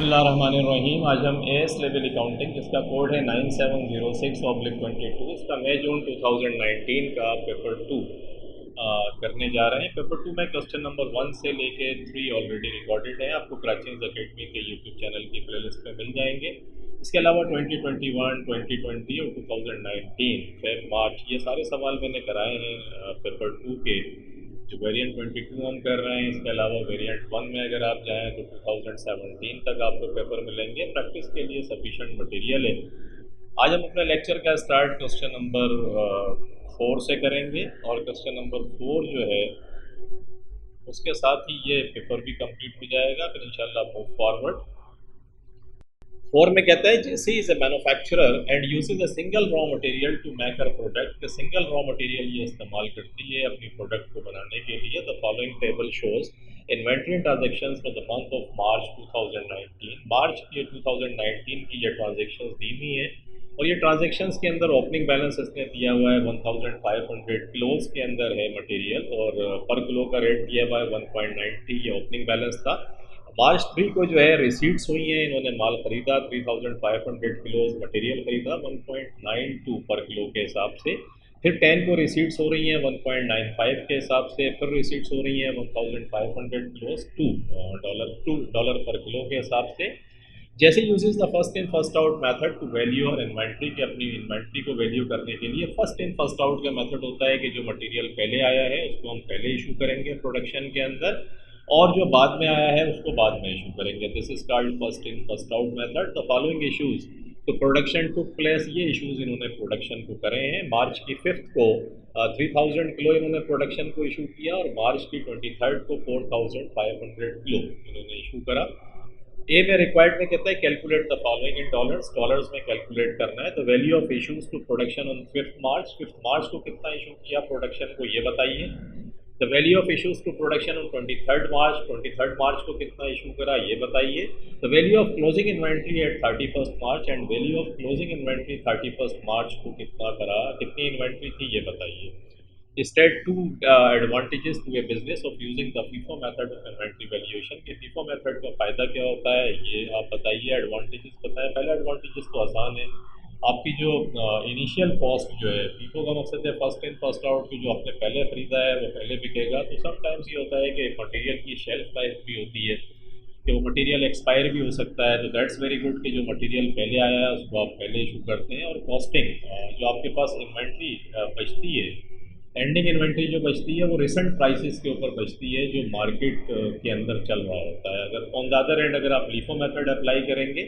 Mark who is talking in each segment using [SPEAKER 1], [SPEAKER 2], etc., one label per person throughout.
[SPEAKER 1] बिस्मिल्लाहिर्रहमानिर्रहीम। आज हम एएस लेवल अकाउंटिंग जिसका कोड है 9706/22, इसका मई जून 2019 का पेपर 2 करने जा रहे हैं। पेपर 2 में क्वेश्चन नंबर 1 से लेके 3 ऑलरेडी रिकॉर्डेड है, आपको क्रैचिंग्स एकेडमी के यूट्यूब चैनल की प्लेलिस्ट पे मिल जाएंगे। इसके अलावा 2021, 2020 और 2019 फेब मार्च ये सारे सवाल मैंने कराए हैं पेपर 2 के। जो वेरिएंट 22 हम कर रहे हैं, इसके अलावा वेरिएंट 1 में अगर आप जाएं तो 2017 तक आपको पेपर मिलेंगे। प्रैक्टिस के लिए सफिशेंट मटेरियल है। आज हम अपने लेक्चर का स्टार्ट क्वेश्चन नंबर 4 से करेंगे और क्वेश्चन नंबर 4 जो है उसके साथ ही ये पेपर भी कंप्लीट हो जाएगा, फिर इंशाल्लाह मूव फॉरवर्ड। 4 में कहता है जैसे is a manufacturer and uses a single raw material to make her product, single raw material ये इस्तेमाल करती है अपनी प्रोडक्ट को बनाने के लिए। The following table shows inventory transactions for the month of March 2019। मार्च के 2019 की ये ट्रांजेक्शंस दी हुई हैं और ये ट्रांजेक्शंस के अंदर ओपनिंग बैलेंस इसने दिया हुआ है 1500 किलोज के अंदर है मटेरियल और पर किलो का रेट दिया हुआ है 1.90, ये ओपनिंग बैलेंस था। मार्च 3 को जो है रिसीट्स हुई हैं, इन्होंने माल ख़रीदा 3500 किलोज मटेरियल ख़रीदा 1.92 पर किलो के हिसाब से। फिर 10 को रिसीट्स हो रही हैं 1.95 के हिसाब से, फिर रिसीट्स हो रही हैं 1500 किलोज $2 पर किलो के हिसाब से। जैसे uses the first in first out method to value our inventory के, अपनी इन्वेंट्री को वैल्यू करने के लिए फर्स्ट इन फर्स्ट आउट का मेथड होता है कि जो मटेरियल पहले आया है उसको हम पहले इशू करेंगे प्रोडक्शन के अंदर और जो बाद में आया है उसको बाद में इशू करेंगे। This is called first in first out method. The following issues तो प्रोडक्शन टुक प्लेस, ये इश्यूज इन्होंने प्रोडक्शन को करे हैं। मार्च की 5th को 3000 किलो इन्होंने प्रोडक्शन को इशू किया और मार्च की 23rd को 4500 किलो इन्होंने इशू करा। ए में रिक्वायर्ड में कहता है calculate the following in dollars, dollars में कैलकुलेट करना है। The value of issues to production on 5th March, 5th March को कितना इशू किया प्रोडक्शन को ये बताइए। The value of issues to production on 23rd March, 23rd March को कितना इशू करा ये बताइए। The value of closing inventory at 31st March and value of closing inventory 31st March को कितना करा, कितनी इन्वेंट्री थी ये बताइए। State 2 advantages to a business of using the FIFO method of inventory valuation। के FIFO मेथड का फ़ायदा क्या होता है ये आप बताइए, एडवांटेजेस बताएं। पहला एडवांटेजेस तो आसान है, आपकी जो इनिशियल कॉस्ट जो है, FIFO का मकसद है फर्स्ट इन फर्स्ट आउट की, जो आपने पहले ख़रीदा है वो पहले बिकेगा। तो समटाइम्स ये होता है कि मटेरियल की शेल्फ लाइफ भी होती है कि वो मटेरियल एक्सपायर भी हो सकता है, तो दैट्स वेरी गुड कि जो मटेरियल पहले आया है उसको आप पहले इशू करते हैं। और कॉस्टिंग, जो आपके पास इन्वेंट्री बचती है, एंडिंग इन्वेंट्री जो बचती है वो रिसेंट प्राइसेस के ऊपर बचती है जो मार्केट के अंदर चल रहा होता है। अगर ऑन द अदर एंड अगर आप LIFO मेथड अप्लाई करेंगे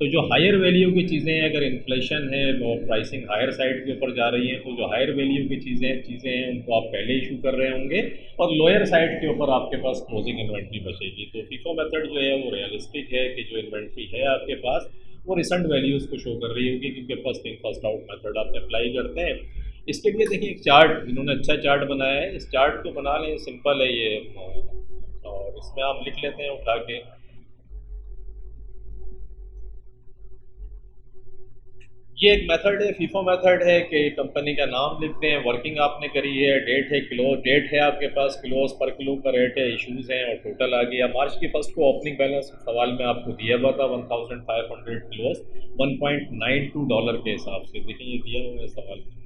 [SPEAKER 1] तो जो हायर वैल्यू की चीज़ें हैं, अगर इन्फ्लेशन है वो प्राइसिंग हायर साइड के ऊपर जा रही है, तो जो हायर वैल्यू की चीज़ें हैं उनको आप पहले इशू कर रहे होंगे और लोअर साइड के ऊपर आपके पास क्लोजिंग इन्वेंट्री बचेगी। तो FIFO मेथड जो है वो रियलिस्टिक है कि जो इन्वेंट्री है आपके पास वो रिसेंट वैल्यूज़ को शो कर रही होगी, क्योंकि first in first out method आप अप्लाई करते हैं। इसके लिए देखिए एक चार्ट इन्होंने अच्छा चार्ट बनाया है, इस चार्ट को बना लें, सिंपल है ये और इसमें आप लिख लेते हैं उठा के। ये एक मेथड है, FIFO मेथड है कि कंपनी का नाम लिखते हैं, वर्किंग आपने करी है, डेट है किलो, डेट है आपके पास किलोस पर किलो का रेट है, इश्यूज हैं और टोटल आ गया। मार्च की 1st को ओपनिंग बैलेंस सवाल में आपको दिया हुआ था 1500 किलोस $1.92 के हिसाब से। देखिए ये दिया हुआ है सवाल के अंदर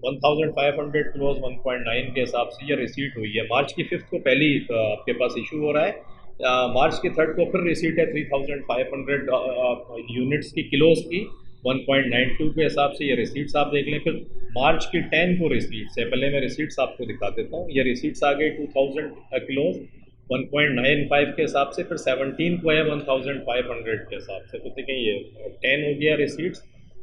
[SPEAKER 1] 1500 किलोज 1.9 के हिसाब से ये रिसीट हुई है। मार्च की 5th को पहली आपके पास इशू हो रहा है, मार्च की 3rd को फिर रिसीट है 3500 यूनिट्स की किलोज की 1.92 के हिसाब से, ये रिसीट्स आप देख लें। फिर मार्च की 10 को रिसीट्स है, पहले मैं रिसीट्स आपको दिखा देता हूँ। ये रिसीट्स आ गई 2000 किलोज 1.95 के हिसाब से, फिर 17 को है 1500 के हिसाब से। तो देखिए ये 10 हो गया रिसीट्स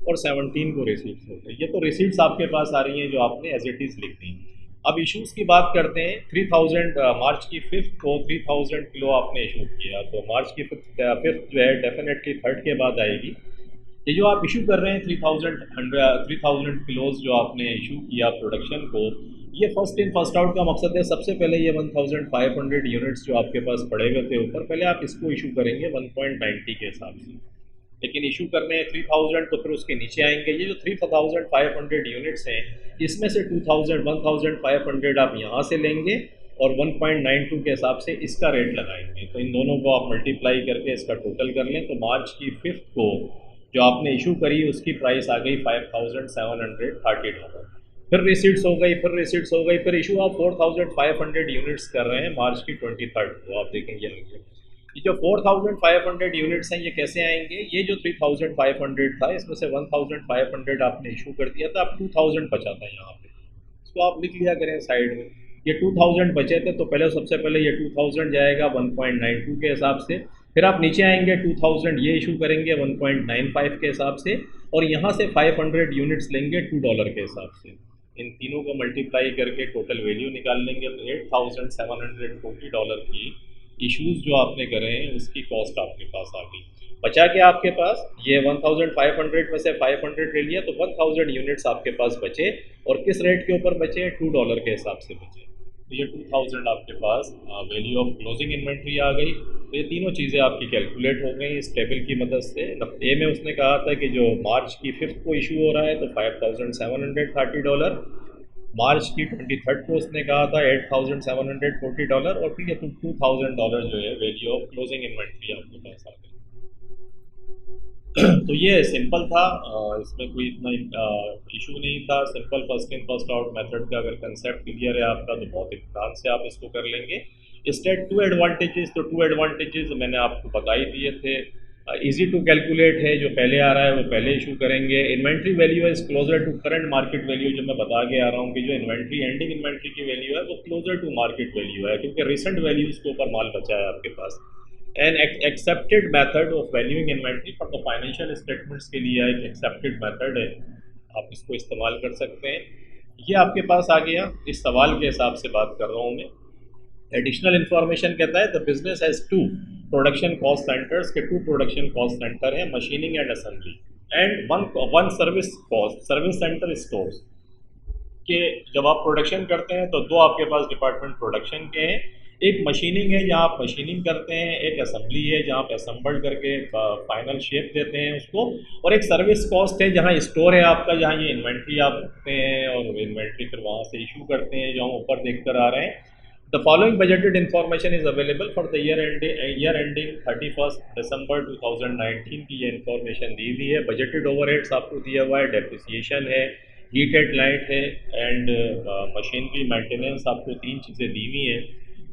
[SPEAKER 1] और 17 को रिसीट्स होते हैं। ये तो रिसीट्स आपके पास आ रही हैं जो आपने एज इट इज़ लिखनी है। अब इश्यूज़ की बात करते हैं। 3000 मार्च की 5th को 3000 किलो आपने इशू किया, तो मार्च की 5th जो है डेफिनेटली 3rd के बाद आएगी। ये जो आप इशू कर रहे हैं 3000 किलोज जो आपने इशू किया प्रोडक्शन को, ये फर्स्ट इन फर्स्ट आउट का मकसद है। सबसे पहले ये 1500 यूनिट्स जो आपके पास पड़े हुए थे ऊपर, पहले आप इसको इशू करेंगे 1.90 के हिसाब से, लेकिन इशू करने हैं 3000 तो फिर उसके नीचे आएंगे। ये जो 3500 यूनिट्स हैं इसमें से 1500 आप यहाँ से लेंगे और 1.92 के हिसाब से इसका रेट लगाएंगे। तो इन दोनों को आप मल्टीप्लाई करके इसका टोटल कर लें तो मार्च की 5th को जो आपने इशू करी उसकी प्राइस आ गई $5,730। फिर रिसीट्स हो गई, फिर इशू आप 4,500 यूनिट्स कर रहे हैं मार्च की 23rd को। आप देखेंगे आगे ये जो 4,500 यूनिट्स हैं ये कैसे आएंगे। ये जो 3,500 था इसमें से 1,500 आपने इशू कर दिया था, अब 2,000 बचा था यहाँ पे, इसको आप लिख लिया करें साइड में। ये 2,000 बचे थे तो पहले सबसे पहले ये 2,000 जाएगा 1.92 के हिसाब से, फिर आप नीचे आएंगे 2,000 ये इशू करेंगे 1.95 के हिसाब से, और यहाँ से 500 यूनिट्स लेंगे $2 के हिसाब से। इन तीनों को मल्टीप्लाई करके टोटल वैल्यू निकाल लेंगे तो $8,740 की इश्यूज़ जो आपने करे हैं उसकी कॉस्ट आपके पास आ गई। बचा क्या आपके पास, ये 1,500 में से 500 ले लिया तो 1,000 यूनिट्स आपके पास बचे, और किस रेट के ऊपर बचे, $2 के हिसाब से बचे। तो ये 2,000 आपके पास वैल्यू ऑफ क्लोजिंग इन्वेंट्री आ गई। तो ये तीनों चीज़ें आपकी कैलकुलेट हो गई इस टेबल की मदद से। ए में उसने कहा था कि जो मार्च की 5th को इशू हो रहा है तो $5,730, मार्च की 23rd को उसने कहा था $8,740, और फिर ये $2,000 जो है वैल्यू ऑफ क्लोजिंग इन्वेंट्री आपके पास आ गई। तो ये सिंपल था, इसमें कोई इतना इशू नहीं था। Simple first in first out method का अगर कंसेप्ट क्लियर है आपका तो बहुत इत्मीनान से आप इसको कर लेंगे। स्टेट 2 एडवांटेजेस, तो 2 एडवांटेजेस मैंने आपको बता ही दिए थे। इजी टू कैलकुलेट है, जो पहले आ रहा है वो पहले इशू करेंगे। Inventory value is closer to current market value, जो मैं बता के आ रहा हूँ कि जो इन्वेंट्री एंडिंग इन्वेंट्री की वैल्यू है वो क्लोजर टू मार्केट वैल्यू है, क्योंकि रिसेंट वैल्यूज़ के ऊपर माल बचा है आपके पास। An accepted method of valuing inventory for the financial statements के लिए एक एक्सेप्टेड मेथड है, आप इसको इस्तेमाल कर सकते हैं। ये आपके पास आ गया। इस सवाल के हिसाब से बात कर रहा हूँ मैं। एडिशनल इन्फॉर्मेशन कहता है the business has 2 production cost centres के 2 प्रोडक्शन कॉस्ट सेंटर है, machining and assembly, and one service cost service centre stores के। जब आप प्रोडक्शन करते हैं तो 2 आपके पास डिपार्टमेंट प्रोडक्शन के हैं, एक मशीनिंग है जहाँ आप मशीनिंग करते हैं, एक असेंबली है जहाँ आप असेंबल करके फाइनल शेप देते हैं उसको, और एक सर्विस कॉस्ट है जहाँ स्टोर है आपका, जहाँ ये इन्वेंट्री आप रखते हैं और इन्वेंट्री फिर वहाँ से इशू करते हैं, जो हम ऊपर देख कर आ रहे हैं। The following budgeted information is available for the year ending 31 दिसंबर 2019 की ये इन्फॉर्मेशन दी हुई है। बजटेड ओवरहेड्स आपको दिया हुआ है, डेप्रिसिएशन है, हीट एंड लाइट है, एंड मशीनरी मेंटेनेंस, आपको 3 चीज़ें दी हुई हैं।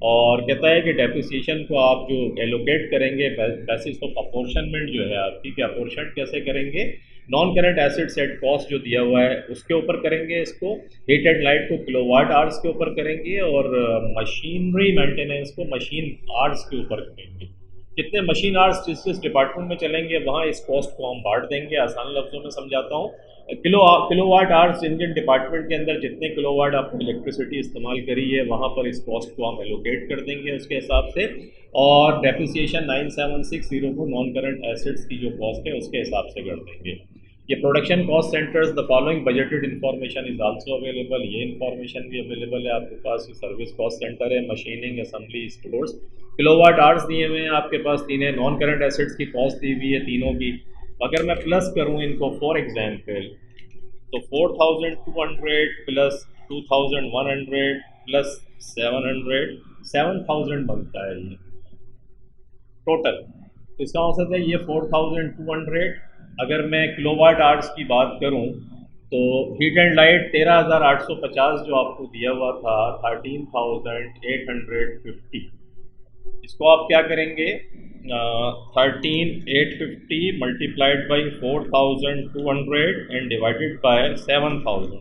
[SPEAKER 1] और कहता है कि डेप्रिसिएशन को आप जो एलोकेट करेंगे बेसिस ऑफ अपोर्शनमेंट जो है आपकी, कि अपोर्शन कैसे करेंगे, non current acid set cost जो दिया हुआ है उसके ऊपर करेंगे इसको, हीट एंड लाइट को किलोवाट आवर्स के ऊपर करेंगे, और मशीनरी मेंटेनेंस को मशीन आवर्स के ऊपर करेंगे। जितने मशीन आवर्स जिस डिपार्टमेंट में चलेंगे वहाँ इस कॉस्ट को हम बांट देंगे। आसान लफ्ज़ों में समझाता हूँ, किलोवाट आवर्स इंजन डिपार्टमेंट के अंदर जितने किलोवाट आपने इलेक्ट्रिसिटी इस्तेमाल करी है वहाँ पर इस कॉस्ट को हम एलोकेट कर देंगे उसके हिसाब से, और डेप्रिसिएशन 9760 को नॉन करंट एसेट्स की जो कॉस्ट है उसके हिसाब से कर देंगे। ये production cost centres, the following budgeted information is also available, ये इन्फॉर्मेशन भी अवेलेबल है आपके पास। ये सर्विस कॉस्ट सेंटर है, machining, assembly, stores, kilowatt hours दिए हुए हैं आपके पास, 3 नॉन करंट एसेट्स की कॉस्ट दी हुई है तीनों की। अगर मैं प्लस करूं इनको फॉर एग्जांपल तो 4,200 प्लस 2,100 प्लस 700 7,000 बनता है ये टोटल। इसका मतलब है ये 4,200। अगर मैं किलोवाट आवर्स की बात करूं तो हीट एंड लाइट 13,850 जो आपको दिया हुआ था 13,850, इसको आप क्या करेंगे 13,850 multiplied by 4,200 and divided by 7,000,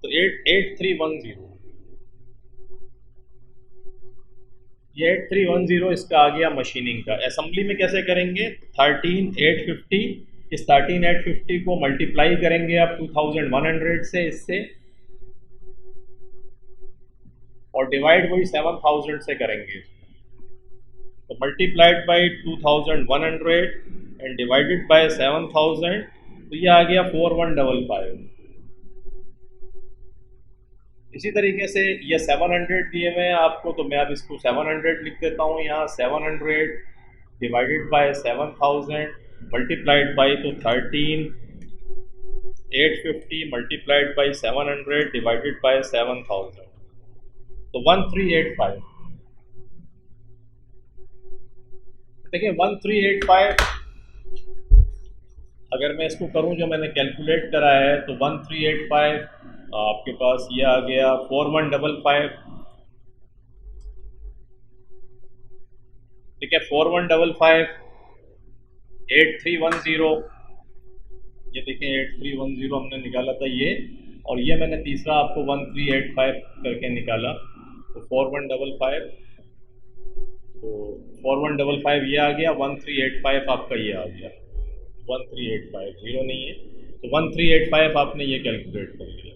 [SPEAKER 1] तो 8,310। ये 8,310 इसका आ गया मशीनिंग का। असेंबली में कैसे करेंगे, 13,850, इस 13,850 को मल्टीप्लाई करेंगे आप 2,100 से इससे, और डिवाइड वही 7,000 से करेंगे। तो multiplied by 2,100 and divided by 7,000, तो ये आ गया 4,155। इसी तरीके से ये 700 दिए हुए हैं आपको, तो मैं अब इसको 700 लिख देता हूँ यहाँ। 700 डिवाइडेड बाय 7,000 मल्टीप्लाइड बाई, तो 13,850 मल्टीप्लाइड बाई 700 डिवाइडेड बाय 7,000, तो 1385, देखिए 1385 अगर मैं इसको करूं जो मैंने कैलकुलेट करा है तो 1385 आपके पास ये आ गया 4155, ठीक है 4155, 8310, ये देखें 8310 हमने निकाला था ये, और ये मैंने तीसरा आपको 1385 करके निकाला, तो 4155, तो 4155 ये आ गया, 1385 आपका ये आ गया, 1385 जीरो नहीं है, तो 1385 आपने ये कैलकुलेट कर लिया।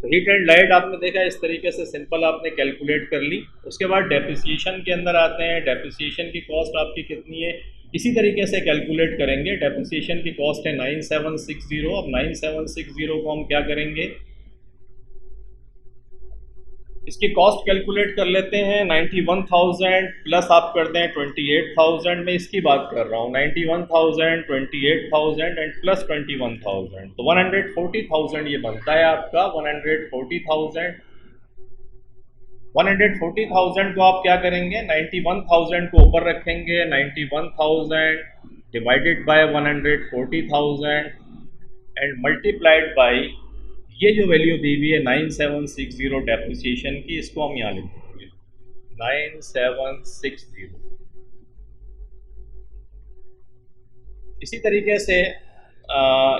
[SPEAKER 1] तो हीट एंड लाइट आपने देखा इस तरीके से सिंपल आपने कैलकुलेट कर ली। उसके बाद डेप्रिसिएशन के अंदर आते हैं, डेप्रिसिएशन की कॉस्ट आपकी कितनी है, इसी तरीके से कैलकुलेट करेंगे। डेप्रिसिएशन की कॉस्ट है 9760। अब 9760 को हम क्या करेंगे, इसकी कॉस्ट कैलकुलेट कर लेते हैं। 91,000 प्लस आप करते हैं 28,000, मैं इसकी बात कर रहा हूँ, 91,000, 28,000 एंड प्लस 21,000, तो 140,000 ये बनता है आपका। 140,000 को आप क्या करेंगे, 91,000 को ऊपर रखेंगे, 91,000 divided by 140,000 and multiplied by ये जो वैल्यू दी हुई है 9760 डेप्रिसिएशन की, इसको हम यहाँ लिख देंगे 9760। इसी तरीके से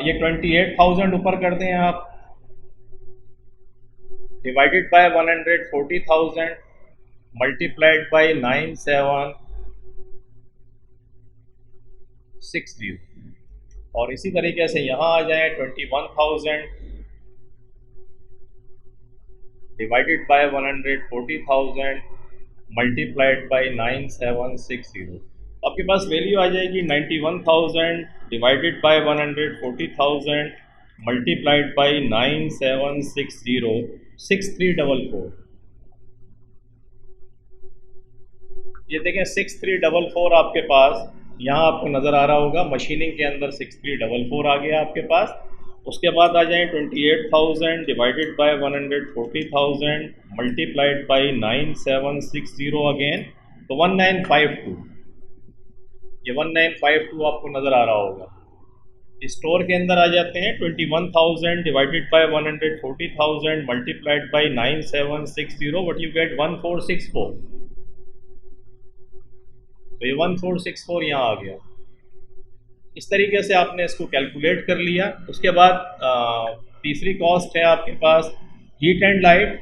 [SPEAKER 1] ये 28,000 ऊपर कर दें आप, डिवाइडेड बाय 140,000 मल्टीप्लाइड बाय 9760, और इसी तरीके से यहाँ आ जाए 21,000 डिवाइडेड बाय 140,000 मल्टीप्लाइड बाय 9760, आपके पास वैल्यू आ जाएगी 91,000 डिवाइडेड बाय 140,000 मल्टीप्लाइड बाय 9760, 6344। ये देखें 6344 आपके पास यहाँ आपको नज़र आ रहा होगा, मशीनिंग के अंदर 6344 आ गया आपके पास। उसके बाद आ जाए 28,000 divided by 140,000 multiplied by 9760 again, तो 1952, ये 1952 आपको नज़र आ रहा होगा। स्टोर के अंदर आ जाते हैं, 21,000 divided by 140,000 multiplied by 9760, what you get 1464, तो ये 1464 यहाँ आ गया। इस तरीके से आपने इसको कैलकुलेट कर लिया। उसके बाद तीसरी कॉस्ट है आपके पास हीट एंड लाइट,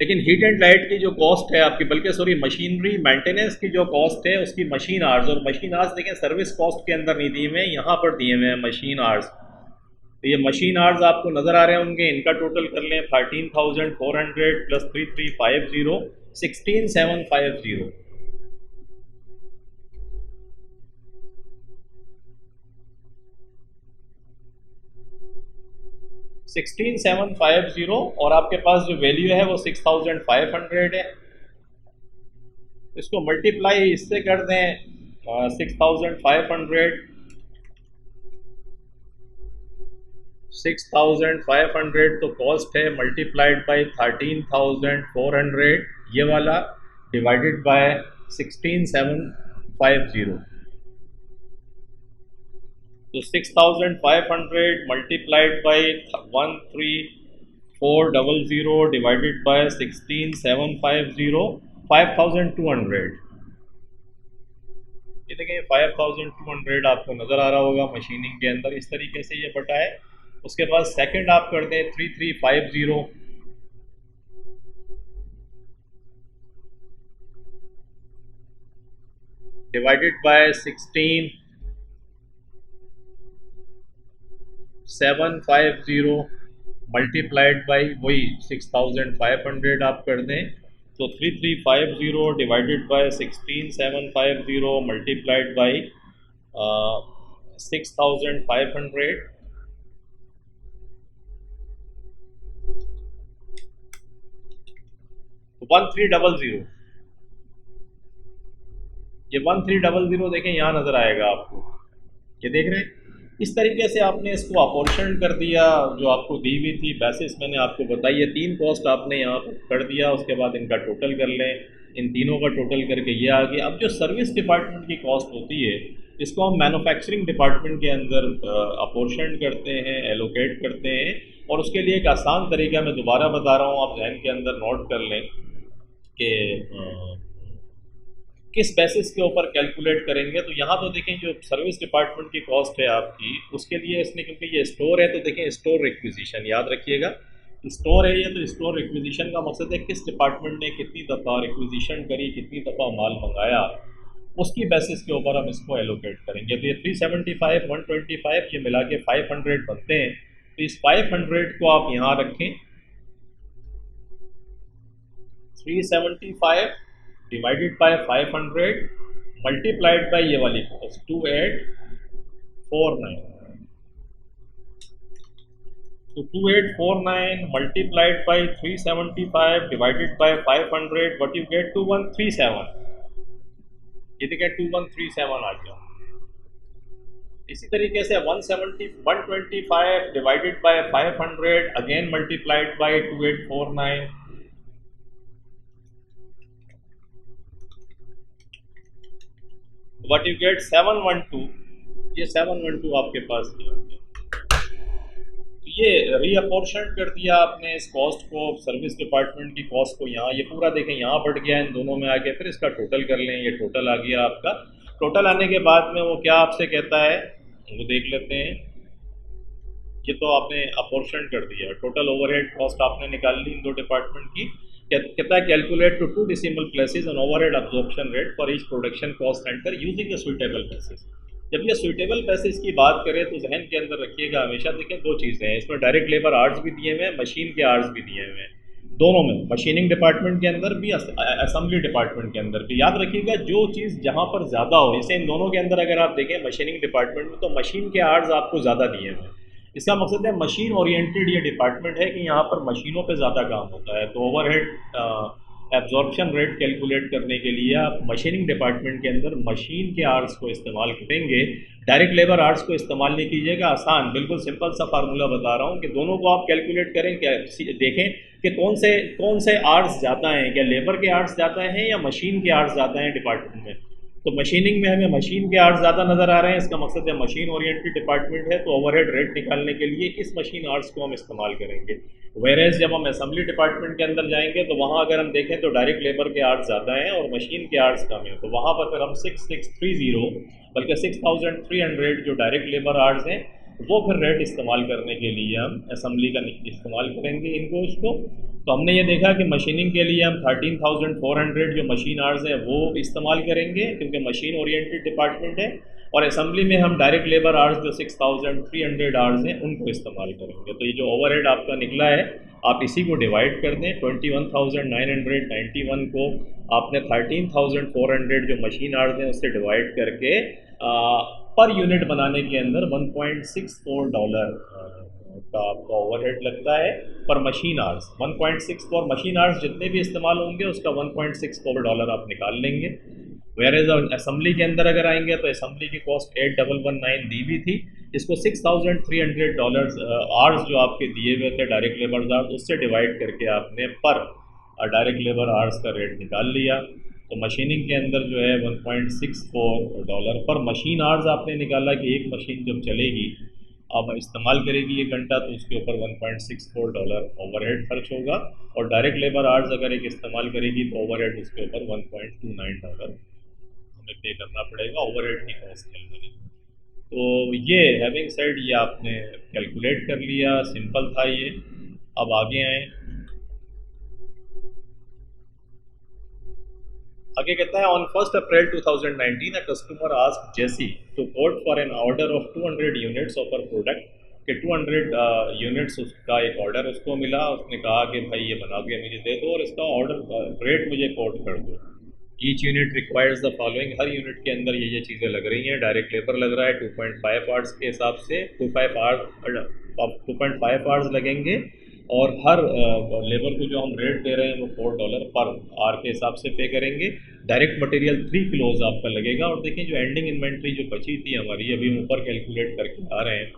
[SPEAKER 1] लेकिन हीट एंड लाइट की जो कॉस्ट है आपकी, बल्कि सॉरी मशीनरी मेंटेनेंस की जो कॉस्ट है उसकी मशीन आवर्स, और मशीन आवर्स देखें सर्विस कॉस्ट के अंदर नहीं दिए हुए, यहाँ पर दिए हुए हैं मशीन आवर्स। तो ये मशीन आवर्स आपको नज़र आ रहे होंगे, इनका टोटल कर लें 13,400 प्लस 3350, 16,750। 16,750 और आपके पास जो वैल्यू है वो 6,500 है। इसको मल्टीप्लाई इससे कर दें 6,500 तो कॉस्ट है मल्टीप्लाइड बाय 13,400 ये वाला, डिवाइडेड बाय 16,750, तो 6,500 मल्टीप्लाइड बाय 13400 डिवाइडेड बाय 16,750, 5,200। ये देखें 5,200 आपको नज़र आ रहा होगा मशीनिंग के अंदर, इस तरीके से ये बटा है। उसके बाद सेकंड आप कर दें 3350 डिवाइडेड बाय 16,750 मल्टीप्लाइड बाई वही 6,500 आप कर दें, तो 3350 डिवाइडेड बाय 16,750 मल्टीप्लाइड बाई 6,500, तो 1300। ये 1300 देखें यहाँ नज़र आएगा आपको, ये देख रहे हैं इस तरीके से आपने इसको अपॉर्शन कर दिया, जो आपको दी हुई थी बेसिस मैंने आपको बताई है, 3 कॉस्ट आपने यहाँ पर कर दिया, उसके बाद इनका टोटल कर लें, इन तीनों का टोटल करके ये आ गया। अब जो सर्विस डिपार्टमेंट की कॉस्ट होती है इसको हम मैन्युफैक्चरिंग डिपार्टमेंट के अंदर अपॉर्शन करते हैं, एलोकेट करते हैं, और उसके लिए एक आसान तरीका मैं दोबारा बता रहा हूँ, आप जहन के अंदर नोट कर लें कि किस बेसिस के ऊपर कैलकुलेट करेंगे। तो यहाँ तो देखें जो सर्विस डिपार्टमेंट की कॉस्ट है आपकी, उसके लिए इसने, क्योंकि ये स्टोर है तो देखें स्टोर रिक्विजिशन याद रखिएगा, स्टोर है ये, तो स्टोर रिक्विजिशन का मकसद है किस डिपार्टमेंट ने कितनी दफ़ा रिक्विजिशन करी, कितनी दफ़ा माल मंगाया, उसकी बेसिस के ऊपर हम इसको एलोकेट करेंगे। तो ये 375, 125 ये मिला के 500 बनते हैं। तो इस 500 को आप यहाँ रखें, 375 डिवाइडेड बाय 500 मल्टीप्लाइड बाय ये वाली कॉस्ट 2849। तो 2849 multiplied by 375 divided by 500, what you get 2137। ये देखिए 2137 आ गया। इसी तरीके से 125 divided by 500 again multiplied by 2849, what you get 712। ये 712 आपके पास दिया हो गया। तो ये रीअपोर्शन कर दिया आपने इस कॉस्ट को, सर्विस डिपार्टमेंट की कॉस्ट को। यहाँ ये पूरा देखें यहाँ बढ़ गया इन दोनों में आके, फिर इसका टोटल कर लें, ये टोटल आ गया आपका। टोटल आने के बाद में वो क्या आपसे कहता है वो देख लेते हैं। ये तो आपने अपोर्शन कर दिया, टोटल ओवरहेड कॉस्ट आपने निकाल ली इन दो डिपार्टमेंट की। कहता है calculate to 2 decimal places an overhead absorption rate for each production cost centre using the suitable places. जब ये सुइटेबल प्लेसेस की बात करें तो जहन के अंदर रखिएगा हमेशा, देखें दो चीज़ें हैं इसमें, डायरेक्ट लेबर आर्ट्स भी दिए हुए हैं, मशीन के आर्ट्स भी दिए हुए हैं, दोनों में, मशीनिंग डिपार्टमेंट के अंदर भी, असेंबली डिपार्टमेंट के अंदर भी। याद रखिएगा जो चीज़ जहाँ पर ज़्यादा हो, जैसे इन दोनों के अंदर अगर आप देखें मशीनिंग डिपार्टमेंट में, तो मशीन के आर्ट्स आपको ज़्यादा दिए हुए हैं। इसका मकसद है मशीन ओरिएंटेड ये डिपार्टमेंट है कि यहाँ पर मशीनों पे ज़्यादा काम होता है। तो ओवरहेड एब्जॉर्प्शन रेट कैलकुलेट करने के लिए आप मशीनिंग डिपार्टमेंट के अंदर मशीन के आर्ट्स को इस्तेमाल करेंगे, डायरेक्ट लेबर आर्ट्स को इस्तेमाल नहीं कीजिएगा। आसान बिल्कुल सिंपल सा फार्मूला बता रहा हूँ कि दोनों को आप कैलकुलेट करें, क्या देखें कि कौन से आर्ट्स ज़्यादा हैं, क्या लेबर के आर्ट्स ज़्यादा हैं या मशीन के आर्ट्स ज़्यादा हैं डिपार्टमेंट में। तो मशीनिंग में हमें मशीन के आर्ट्स ज़्यादा नज़र आ रहे हैं, इसका मकसद है मशीन ओरिएंटेड डिपार्टमेंट है, तो ओवरहेड रेट निकालने के लिए इस मशीन आर्ट्स को हम इस्तेमाल करेंगे। वेरेज जब हम असेंबली डिपार्टमेंट के अंदर जाएंगे तो वहाँ अगर हम देखें तो डायरेक्ट लेबर के आर्ट्स ज़्यादा हैं और मशीन के आर्ट्स कम हैं, तो वहाँ पर फिर हम 6630 बल्कि 6300 जो डायरेक्ट लेबर आर्ट्स हैं वो फिर रेट इस्तेमाल करने के लिए हम असेंबली का इस्तेमाल करेंगे इनको उसको। तो हमने ये देखा कि मशीनिंग के लिए हम 13400 जो मशीन आर्ट्स हैं वो इस्तेमाल करेंगे क्योंकि मशीन ओरिएंटेड डिपार्टमेंट है, और असेंबली में हम डायरेक्ट लेबर आर्ट्स जो 6300 आर्ट्स हैं उनको इस्तेमाल करेंगे। तो ये जो ओवरहेड आपका निकला है आप इसी को डिवाइड कर दें, 21,991 को आपने 13,400 जो मशीन आर्ट्स हैं उससे डिवाइड करके पर यूनिट बनाने के अंदर $1.64 का आपका ओवरहेड लगता है पर मशीन आर्ट्स। 1.64 मशीन आर्ट्स जितने भी इस्तेमाल होंगे उसका $1.64 आप निकाल लेंगे। वेयर एज असेंबली के अंदर अगर आएंगे तो असेंबली की कॉस्ट 8119 दी हुई थी, इसको $6,300 आर्ट्स जो आपके दिए हुए थे डायरेक्ट लेबर आर्ट्स उससे डिवाइड करके आपने पर डायरेक्ट लेबर आर्ट्स का रेट निकाल लिया। तो मशीनिंग के अंदर जो है $1.64 पर मशीन आर्ट्स आपने निकाला कि एक मशीन जब चलेगी अब इस्तेमाल करेगी 1 घंटा तो उसके ऊपर $1.64 ओवरहेड खर्च होगा, और डायरेक्ट लेबर आर्ट्स अगर एक इस्तेमाल करेगी तो ओवरहेड उसके ऊपर $1.29 हमें पे करना पड़ेगा ओवरहेड की कॉस्ट के अंदर। तो ये हैविंग सेड ये आपने कैलकुलेट कर लिया, सिंपल था ये। अब आगे आए, आगे कहता है on 1 April 2019 a customer asked JC to quote for an order of 200 units of a product कि 200 यूनिट्स उसका एक ऑर्डर उसको मिला। उसने कहा कि भाई ये बना के मुझे दे दो और इसका ऑर्डर रेट मुझे कोट कर दो। Each unit requires the following, her unit के अंदर ये चीज़ें लग रही हैं। डायरेक्ट लेबर लग रहा है 2.5 आवर्स के हिसाब से 2.5 आवर्स लगेंगे, और हर लेबर को जो हम रेट दे रहे हैं वो $4 पर आवर के हिसाब से पे करेंगे। डायरेक्ट मटेरियल 3 किलोज आपका लगेगा। और देखिए जो एंडिंग इन्वेंट्री जो बची थी हमारी, अभी हम ऊपर कैलकुलेट करके आ रहे हैं,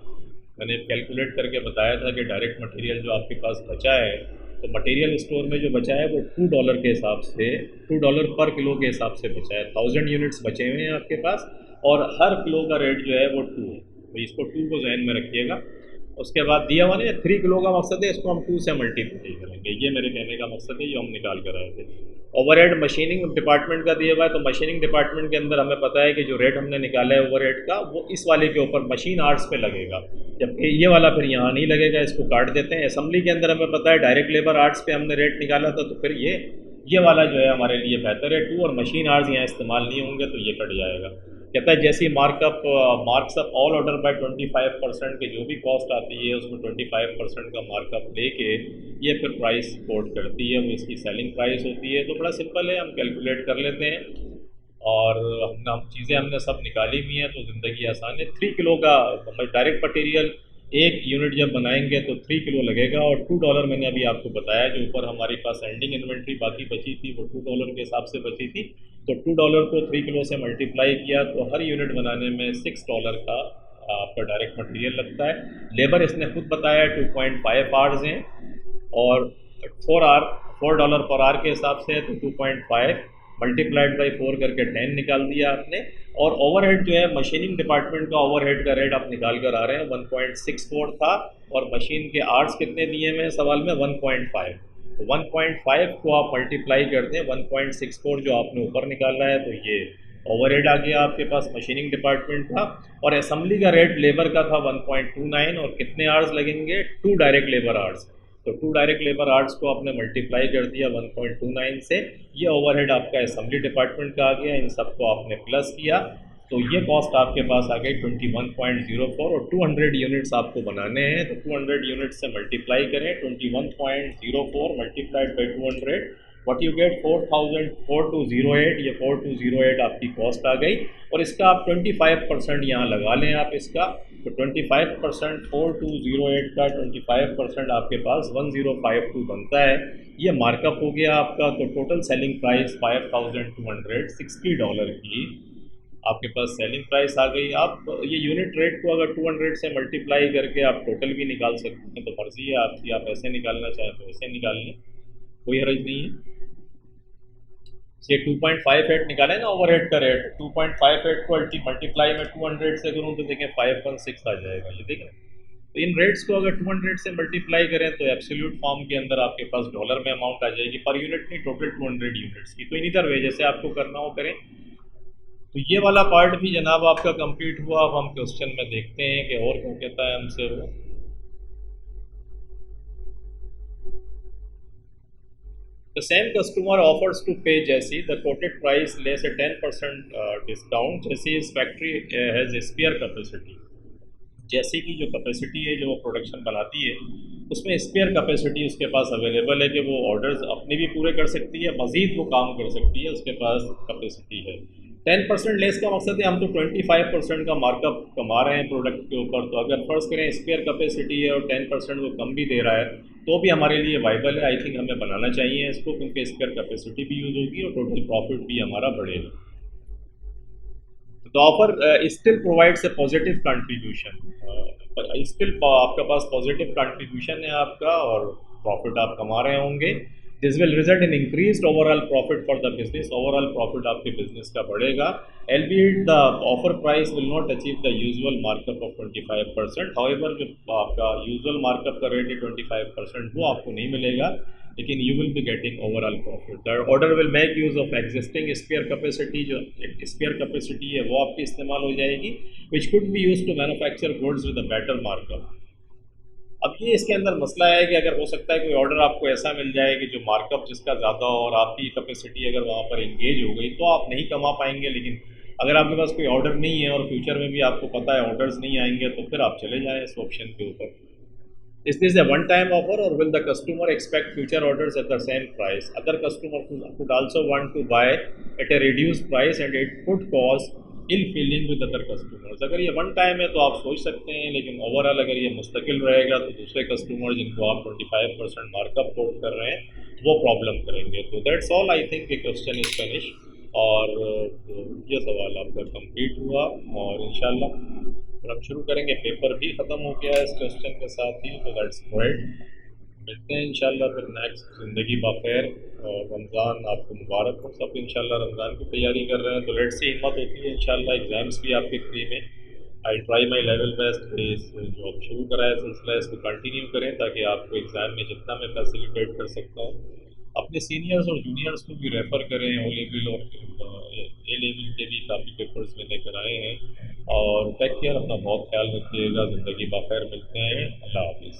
[SPEAKER 1] मैंने कैलकुलेट करके बताया था कि डायरेक्ट मटेरियल जो आपके पास बचा है, तो मटेरियल स्टोर में जो बचा है वो $2 के हिसाब से, $2 पर किलो के हिसाब से बचा है। 1000 यूनिट्स बचे हुए हैं आपके पास और हर किलो का रेट जो है वो 2 है। तो इसको 2 को जहन में रखिएगा। उसके बाद दिया हुआ नहीं 3 किलो का मकसद है, इसको हम 2 से मल्टीप्लाई करेंगे। ये मेरे कहने का मकसद है, ये हम निकाल कर आए थे। ओवरहेड मशीनिंग डिपार्टमेंट का दिया हुआ है, तो मशीनिंग डिपार्टमेंट के अंदर हमें पता है कि जो रेट हमने निकाला है ओवरहेड का, वो इस वाले के ऊपर मशीन आर्ट्स पे लगेगा, जबकि ये वाला फिर यहाँ नहीं लगेगा, इसको काट देते हैं। असेंबली के अंदर हमें पता है डायरेक्ट लेबर आर्ट्स पे हमने रेट निकाला था, तो फिर ये वाला जो है हमारे लिए बेहतर है 2, और मशीन आर्ट्स यहाँ इस्तेमाल नहीं होंगे तो ये कट जाएगा। कहता है जैसी marks up all order by 25% के जो भी कॉस्ट आती है उसमें 25% का मार्कअप लेके ये फिर प्राइस कोट करती है, वो इसकी सेलिंग प्राइस होती है। तो बड़ा सिंपल है, हम कैलकुलेट कर लेते हैं और हम चीज़ें हमने सब निकाली हुई हैं, तो ज़िंदगी आसान है। 3 किलो का डायरेक्ट मटेरियल एक यूनिट जब बनाएंगे तो 3 किलो लगेगा, और $2 मैंने अभी आपको बताया, जो ऊपर हमारे पास एंडिंग इन्वेंट्री बाकी बची थी वो $2 के हिसाब से बची थी। तो $2 को 3 किलो से मल्टीप्लाई किया तो हर यूनिट बनाने में $6 का आपका डायरेक्ट मटेरियल लगता है। लेबर इसने खुद बताया 2.5 आवर्स हैं, और $4 पर आवर के हिसाब से है, तो 2.5 मल्टीप्लाइड बाई 4 करके 10 निकाल दिया आपने। और ओवरहेड जो है मशीनिंग डिपार्टमेंट का ओवरहेड का रेट आप निकाल कर आ रहे हैं 1.64 था, और मशीन के आवर्स कितने दिए हुए हैं सवाल में 1.5। तो 1.5 को आप मल्टीप्लाई कर दें 1.64 जो आपने ऊपर निकाला है, तो ये ओवरहेड आ गया आपके पास मशीनिंग डिपार्टमेंट का। और असेंबली का रेट लेबर का था 1.29, और कितने आवर्स लगेंगे 2 डायरेक्ट लेबर आवर्स। तो 2 डायरेक्ट लेबर आवर्स को आपने मल्टीप्लाई कर दिया 1.29 से, ये ओवरहेड आपका असेंबली डिपार्टमेंट का आ गया। इन सबको आपने प्लस किया तो ये कॉस्ट आपके पास आ गई 21.04, और 200 यूनिट्स आपको बनाने हैं, तो 200 यूनिट्स से मल्टीप्लाई करें 21.04 multiplied by 200, what you get 4208। ये 4208 आपकी कॉस्ट आ गई, और इसका आप 25% यहाँ लगा लें आप इसका, तो 25% 4208 का 25% आपके पास 1052 बनता है। ये मार्कअप हो गया आपका। तो टोटल सेलिंग प्राइस $5260 की आपके पास सेलिंग प्राइस आ गई। आप ये यूनिट रेट को अगर 200 से मल्टीप्लाई करके आप टोटल भी निकाल सकते हैं, तो मर्जी है आपकी, आप ऐसे निकालना चाहें तो ऐसे निकाल लें, कोई हर्ज नहीं है। ये 2.58 निकाले ना ओवरहेड का रेट, 2.58 को मल्टीप्लाई में 200 से करूँ तो देखें 516 आ जाएगा। ये देखें, तो इन रेट्स को अगर 200 से मल्टीप्लाई करें तो एब्सोल्यूट फॉर्म के अंदर आपके पास डॉलर में अमाउंट आ जाएगी, पर यूनिट नहीं, टोटल 200 यूनिट्स की। तो इन इधर वे जैसे आपको करना हो करें। तो ये वाला पार्ट भी जनाब आपका कंप्लीट हुआ। अब हम क्वेश्चन में देखते हैं कि और क्या कहता है हमसे वो। The same customer offers to pay Jesse the quoted price less a 10% discount. Jesse is factory has a spare capacity. जैसे की जो कैपेसिटी है, जो वो प्रोडक्शन बनाती है, उसमें स्पेयर कैपेसिटी उसके पास अवेलेबल है कि वो ऑर्डर्स अपने भी पूरे कर सकती है, मज़ीद वो काम कर सकती है, उसके पास कैपेसिटी है। 10% लेस का मकसद है हम तो 25% का मार्कअप कमा रहे हैं प्रोडक्ट के ऊपर। तो अगर फर्स्ट करें स्पेयर कैपेसिटी है और 10% वो कम भी दे रहा है तो भी हमारे लिए वाइबल है। आई थिंक हमें बनाना चाहिए इसको, क्योंकि स्पेयर कैपेसिटी भी यूज़ होगी और टोटल प्रॉफिट भी हमारा बढ़ेगा। The offer still provides a positive contribution. Still आपका पास पॉजिटिव कंट्रीब्यूशन है आपका और प्रॉफिट आप कमा रहे होंगे। This will result in increased overall profit for the business. Overall profit आपके बिजनेस का बढ़ेगा। albeit the offer price will not achieve the usual markup of 25%। However जो आपका यूजुअल मार्कअप का रेट है 25%, वो आपको नहीं मिलेगा, लेकिन you will be getting overall profit. The order will make use of existing spare capacity. जो स्पेयर कैपेसिटी है वो आपकी इस्तेमाल हो जाएगी, which could be used to manufacture goods with a better markup. अब ये इसके अंदर मसला है कि अगर हो सकता है कोई ऑर्डर आपको ऐसा मिल जाए कि जो मार्कअप जिसका ज़्यादा हो और आपकी कैपेसिटी अगर वहाँ पर इंगेज हो गई तो आप नहीं कमा पाएंगे। लेकिन अगर आपके पास कोई ऑर्डर नहीं है और फ्यूचर में भी आपको पता है ऑर्डर्स नहीं आएंगे, तो फिर आप चले जाएँ इस ऑप्शन के ऊपर। Is this a one-time offer or will the customer expect future orders at the same price? Other customers could also want to buy at a reduced price and it could cause in feeling with other customers. अगर ये one time है तो आप सोच सकते हैं, लेकिन overall अगर ये मुस्तकिल रहेगा तो दूसरे कस्टमर जिनको आप 25% मार्कअप कोट कर रहे हैं वो प्रॉब्लम करेंगे। तो दैट्स ऑल, आई थिंक ये क्वेश्चन इज फिनिश। और ये सवाल आपका कंप्लीट हुआ और इंशाल्लाह फिर हम शुरू करेंगे। पेपर भी ख़त्म हो गया है इस क्वेश्चन के साथ ही, तो दैट्स ग्रेट। मिलते हैं इंशाल्लाह फिर नेक्स्ट। ज़िंदगी बखैर और रमज़ान आपको मुबारक हो। सब इंशाल्लाह रमज़ान की तैयारी कर रहे हैं तो लेट्स सी, हिम्मत होती है इंशाल्लाह। एग्ज़ाम्स भी आपके फ्री में। I try my level best कि इस जो अब शुरू करा है सिलसिला इसको कंटिन्यू करें, ताकि आपको एग्ज़ाम में जितना मैं फैसिलिटेट कर सकता हूँ। अपने सीनियर्स और जूनियर्स को भी रेफ़र करें। ओ लेवल और ए लेवल के भी काफ़ी पेपर्स में लेकर आए हैं। और टेक केयर, अपना बहुत ख्याल रखिएगा। ज़िंदगी बखैर। मिलते हैं। अल्लाह हाफिज़।